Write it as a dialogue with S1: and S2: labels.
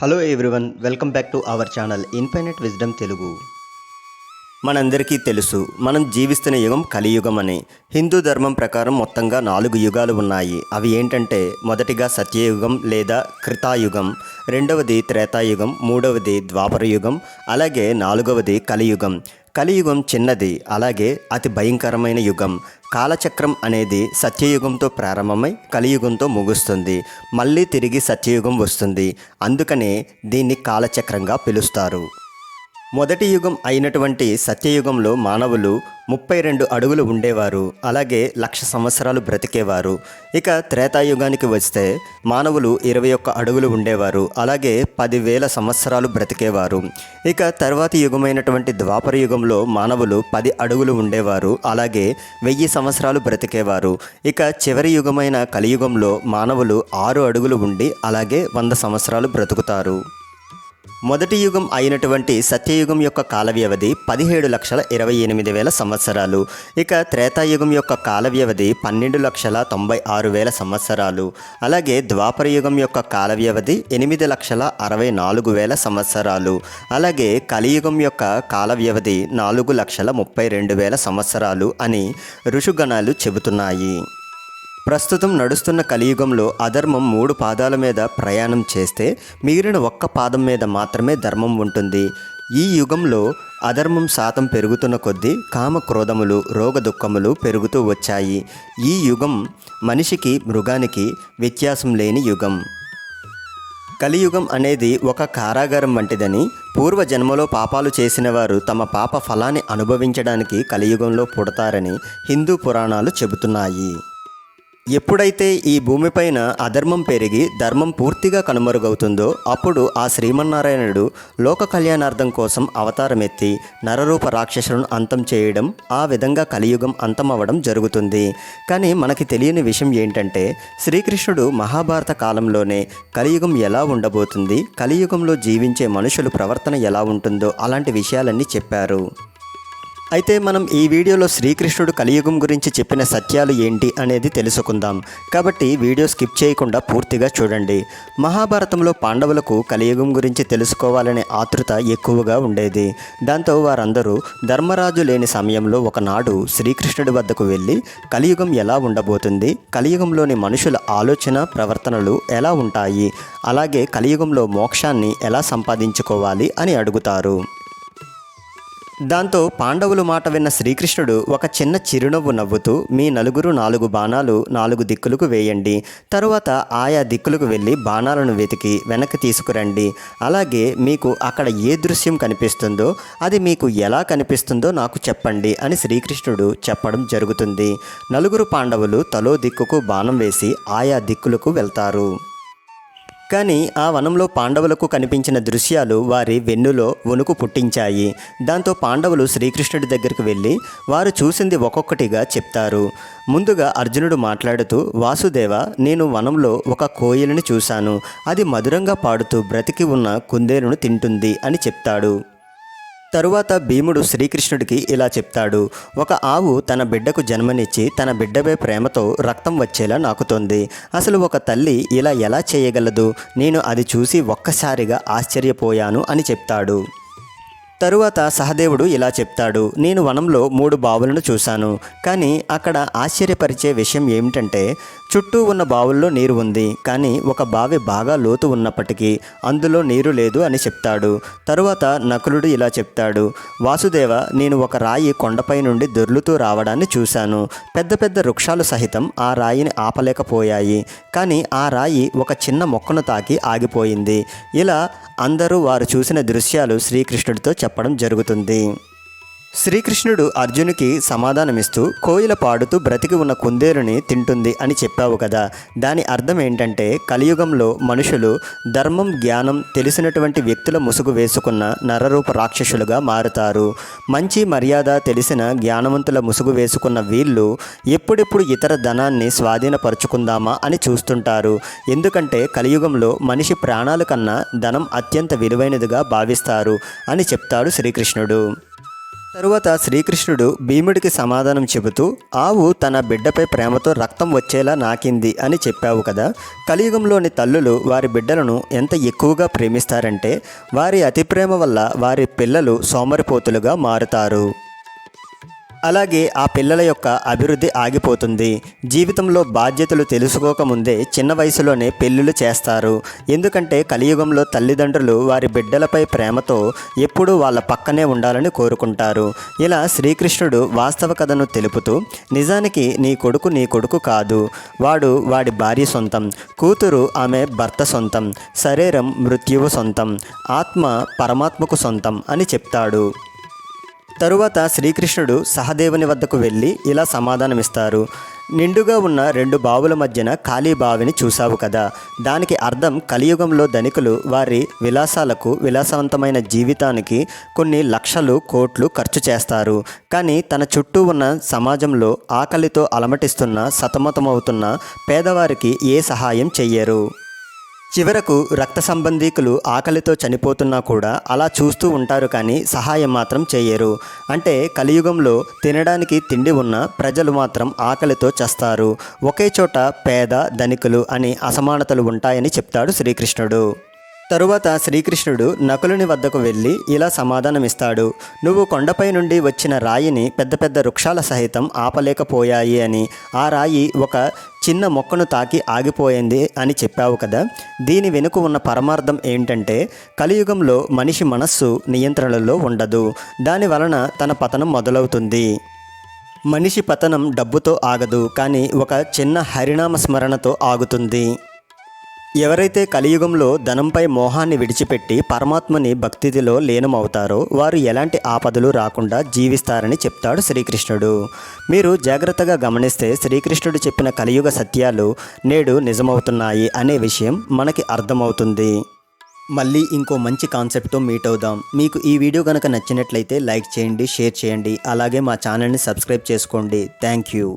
S1: Hello everyone, welcome back to our channel infinite wisdom Telugu. మనందరికీ తెలుసు, మనం జీవిస్తున్న యుగం కలియుగం అని. హిందూ ధర్మం ప్రకారం మొత్తంగా 4 యుగాలు ఉన్నాయి. అవి ఏంటంటే, మొదటిగా సత్యయుగం లేదా కృతాయుగం, రెండవది త్రేతాయుగం, మూడవది ద్వాపర యుగం, అలాగే 4వది కలియుగం. కలియుగం చిన్నది, అలాగే అతి భయంకరమైన యుగం. కాలచక్రం అనేది సత్యయుగంతో ప్రారంభమై కలియుగంతో ముగుస్తుంది. మళ్ళీ తిరిగి సత్యయుగం వస్తుంది. అందుకనే దీన్ని కాలచక్రంగా పిలుస్తారు. మొదటి యుగం అయినటువంటి సత్యయుగంలో మానవులు 32 అడుగులు ఉండేవారు, అలాగే 1,00,000 సంవత్సరాలు బ్రతికేవారు. ఇక త్రేతాయుగానికి వస్తే మానవులు 21 అడుగులు ఉండేవారు, అలాగే 10,000 సంవత్సరాలు బ్రతికేవారు. ఇక తర్వాతి యుగమైనటువంటి ద్వాపర యుగంలో మానవులు 10 అడుగులు ఉండేవారు, అలాగే 1000 సంవత్సరాలు బ్రతికేవారు. ఇక చివరి యుగమైన కలియుగంలో మానవులు 6 అడుగులు ఉండి అలాగే 100 సంవత్సరాలు బ్రతుకుతారు. మొదటి యుగం అయినటువంటి సత్యయుగం యొక్క కాల వ్యవధి 17,28,000 సంవత్సరాలు. ఇక త్రేతాయుగం యొక్క కాల వ్యవధి 12,96,000 సంవత్సరాలు. అలాగే ద్వాపర యుగం యొక్క కాల వ్యవధి 8,64,000 సంవత్సరాలు. అలాగే కలియుగం యొక్క కాల వ్యవధి 4,32,000 సంవత్సరాలు అని ఋషుగణాలు చెబుతున్నాయి. ప్రస్తుతం నడుస్తున్న కలియుగంలో అధర్మం 3 పాదాల మీద ప్రయాణం చేస్తే మిగిలిన ఒక్క పాదం మీద మాత్రమే ధర్మం ఉంటుంది. ఈ యుగంలో అధర్మం శాతం పెరుగుతున్న కొద్దీ కామ క్రోధములు, రోగ దుఃఖములు పెరుగుతూ వచ్చాయి. ఈ యుగం మనిషికి మృగానికి వ్యత్యాసం లేని యుగం. కలియుగం అనేది ఒక కారాగారం వంటిదని, పూర్వజన్మలో పాపాలు చేసిన వారు తమ పాప ఫలాన్ని అనుభవించడానికి కలియుగంలో పుడతారని హిందూ పురాణాలు చెబుతున్నాయి. ఎప్పుడైతే ఈ భూమిపైన అధర్మం పెరిగి ధర్మం పూర్తిగా కనుమరుగవుతుందో అప్పుడు ఆ శ్రీమన్నారాయణుడు లోక కళ్యాణార్థం కోసం అవతారమెత్తి నరరూప రాక్షసులను అంతం చేయడం, ఆ విధంగా కలియుగం అంతమవ్వడం జరుగుతుంది. కానీ మనకి తెలియని విషయం ఏంటంటే, శ్రీకృష్ణుడు మహాభారత కాలంలోనే కలియుగం ఎలా ఉండబోతుంది, కలియుగంలో జీవించే మనుషుల ప్రవర్తన ఎలా ఉంటుందో అలాంటి విషయాలన్నీ చెప్పారు. అయితే మనం ఈ వీడియోలో శ్రీకృష్ణుడు కలియుగం గురించి చెప్పిన సత్యాలు ఏంటి అనేది తెలుసుకుందాం. కాబట్టి వీడియో స్కిప్ చేయకుండా పూర్తిగా చూడండి. మహాభారతంలో పాండవులకు కలియుగం గురించి తెలుసుకోవాలనే ఆతృత ఎక్కువగా ఉండేది. దాంతో వారందరూ ధర్మరాజు లేని సమయంలో ఒకనాడు శ్రీకృష్ణుడి వద్దకు వెళ్ళి కలియుగం ఎలా ఉండబోతుంది, కలియుగంలోని మనుషుల ఆలోచన ప్రవర్తనలు ఎలా ఉంటాయి, అలాగే కలియుగంలో మోక్షాన్ని ఎలా సంపాదించుకోవాలి అని అడుగుతారు. దాంతో పాండవులు మాట విన్న శ్రీకృష్ణుడు ఒక చిన్న చిరునవ్వు నవ్వుతూ, మీ నలుగురు 4 బాణాలు 4 దిక్కులకు వేయండి, తరువాత ఆయా దిక్కులకు వెళ్ళి బాణాలను వెతికి వెనక్కి తీసుకురండి. అలాగే మీకు అక్కడ ఏ దృశ్యం కనిపిస్తుందో అది మీకు ఎలా కనిపిస్తుందో నాకు చెప్పండి అని శ్రీకృష్ణుడు చెప్పడం జరుగుతుంది. నలుగురు పాండవులు తలో దిక్కుకు బాణం వేసి ఆయా దిక్కులకు వెళ్తారు. కానీ ఆ వనంలో పాండవులకు కనిపించిన దృశ్యాలు వారి వెన్నులో వణుకు పుట్టించాయి. దాంతో పాండవులు శ్రీకృష్ణుడి దగ్గరికి వెళ్ళి వారు చూసింది ఒక్కొక్కటిగా చెప్తారు. ముందుగా అర్జునుడు మాట్లాడుతూ, వాసుదేవ, నేను వనంలో ఒక కోయిలని చూశాను, అది మధురంగా పాడుతూ బ్రతికి ఉన్న కుందేలును తింటుంది అని చెప్తాడు. తరువాత భీముడు శ్రీకృష్ణుడికి ఇలా చెప్తాడు, ఒక ఆవు తన బిడ్డకు జన్మనిచ్చి తన బిడ్డపై ప్రేమతో రక్తం వచ్చేలా నాకుతోంది. అసలు ఒక తల్లి ఇలా ఎలా చేయగలదు? నేను అది చూసి ఒక్కసారిగా ఆశ్చర్యపోయాను అని చెప్తాడు. తరువాత సహదేవుడు ఇలా చెప్తాడు, నేను వనంలో 3 బావులను చూశాను. కానీ అక్కడ ఆశ్చర్యపరిచే విషయం ఏమిటంటే, చుట్టూ ఉన్న బావుల్లో నీరు ఉంది, కానీ ఒక బావి బాగా లోతు ఉన్నప్పటికీ అందులో నీరు లేదు అని చెప్తాడు. తరువాత నకులుడు ఇలా చెప్తాడు, వాసుదేవ, నేను ఒక రాయి కొండపై నుండి దొర్లుతూ రావడాన్ని చూశాను. పెద్ద పెద్ద వృక్షాలు సహితం ఆ రాయిని ఆపలేకపోయాయి, కానీ ఆ రాయి ఒక చిన్న మొక్కను తాకి ఆగిపోయింది. ఇలా అందరూ వారు చూసిన దృశ్యాలు శ్రీకృష్ణుడితో చెప్పడం జరుగుతుంది. శ్రీకృష్ణుడు అర్జునుకి సమాధానమిస్తూ, కోయిల పాడుతూ బ్రతికి ఉన్న కుందేలుని తింటుంది అని చెప్పావు కదా, దాని అర్థం ఏంటంటే కలియుగంలో మనుషులు ధర్మం జ్ఞానం తెలిసినటువంటి వ్యక్తుల ముసుగు వేసుకున్న నరరూప రాక్షసులుగా మారుతారు. మంచి మర్యాద తెలిసిన జ్ఞానవంతుల ముసుగు వేసుకున్న వీళ్ళు ఎప్పుడెప్పుడు ఇతర ధనాన్ని స్వాధీనపరుచుకుందామా అని చూస్తుంటారు. ఎందుకంటే కలియుగంలో మనిషి ప్రాణాల కన్నా ధనం అత్యంత విలువైనదిగా భావిస్తారు అని చెప్తాడు శ్రీకృష్ణుడు. తరువాత శ్రీకృష్ణుడు భీముడికి సమాధానం చెబుతూ, ఆవు తన బిడ్డపై ప్రేమతో రక్తం వచ్చేలా నాకింది అని చెప్పావు కదా. కలియుగంలోని తల్లులు వారి బిడ్డలను ఎంత ఎక్కువగా ప్రేమిస్తారంటే వారి అతి ప్రేమ వల్ల వారి పిల్లలు సోమరిపోతులుగా మారుతారు. అలాగే ఆ పిల్లల యొక్క అభివృద్ధి ఆగిపోతుంది. జీవితంలో బాధ్యతలు తెలుసుకోకముందే చిన్న వయసులోనే పెళ్ళిళ్ళు చేస్తారు. ఎందుకంటే కలియుగంలో తల్లిదండ్రులు వారి బిడ్డలపై ప్రేమతో ఎప్పుడూ వాళ్ళ పక్కనే ఉండాలని కోరుకుంటారు. ఇలా శ్రీకృష్ణుడు వాస్తవ కథను తెలుపుతూ, నిజానికి నీ కొడుకు కాదు, వాడి భార్య సొంతం, కూతురు ఆమె భర్త సొంతం, శరీరం మృత్యువు సొంతం, ఆత్మ పరమాత్మకు సొంతం అని చెప్తాడు. తరువాత శ్రీకృష్ణుడు సహదేవుని వద్దకు వెళ్ళి ఇలా సమాధానమిస్తారు. నిండుగా ఉన్న 2 బావుల మధ్యన ఖాళీ బావిని చూశావు కదా. దానికి అర్థం కలియుగంలో ధనికులు వారి విలాసాలకు, విలాసవంతమైన జీవితానికి కొన్ని లక్షలు, కోట్లు ఖర్చు చేస్తారు. కానీ తన చుట్టూ ఉన్న సమాజంలో ఆకలితో అలమటిస్తున్న, సతమతమవుతున్న పేదవారికి ఏ సహాయం చెయ్యరు. చివరకు రక్త సంబంధీకులు ఆకలితో చనిపోతున్నా కూడా అలా చూస్తూ ఉంటారు, కానీ సహాయం మాత్రం చేయరు. అంటే కలియుగంలో తినడానికి తిండి ఉన్న ప్రజలు మాత్రం ఆకలితో చస్తారు. ఒకే చోట పేద, ధనికులు అని అసమానతలు ఉంటాయని చెప్తాడు శ్రీకృష్ణుడు. తరువాత శ్రీకృష్ణుడు నకులుని వద్దకు వెళ్ళి ఇలా సమాధానమిస్తాడు. నువ్వు కొండపై నుండి వచ్చిన రాయిని పెద్ద పెద్ద వృక్షాల సహితం ఆపలేకపోయాయి అని, ఆ రాయి ఒక చిన్న మొక్కను తాకి ఆగిపోయింది అని చెప్పావు కదా. దీని వెనుక ఉన్న పరమార్థం ఏంటంటే కలియుగంలో మనిషి మనస్సు నియంత్రణలో ఉండదు. దాని వలన తన పతనం మొదలవుతుంది. మనిషి పతనం డబ్బుతో ఆగదు, కానీ ఒక చిన్న హరినామ స్మరణతో ఆగుతుంది. ఎవరైతే కలియుగంలో ధనంపై మోహాన్ని విడిచిపెట్టి పరమాత్మని భక్తిలో లీనమవుతారో వారు ఎలాంటి ఆపదలు రాకుండా జీవిస్తారని చెప్తాడు శ్రీకృష్ణుడు. మీరు జాగ్రత్తగా గమనిస్తే శ్రీకృష్ణుడు చెప్పిన కలియుగ సత్యాలు నేడు నిజమవుతున్నాయి అనే విషయం మనకి అర్థమవుతుంది. మళ్ళీ ఇంకో మంచి కాన్సెప్ట్తో మీట్ అవుదాం. మీకు ఈ వీడియో కనుక నచ్చినట్లయితే లైక్ చేయండి, షేర్ చేయండి, అలాగే మా ఛానల్ని సబ్స్క్రైబ్ చేసుకోండి. Thank you.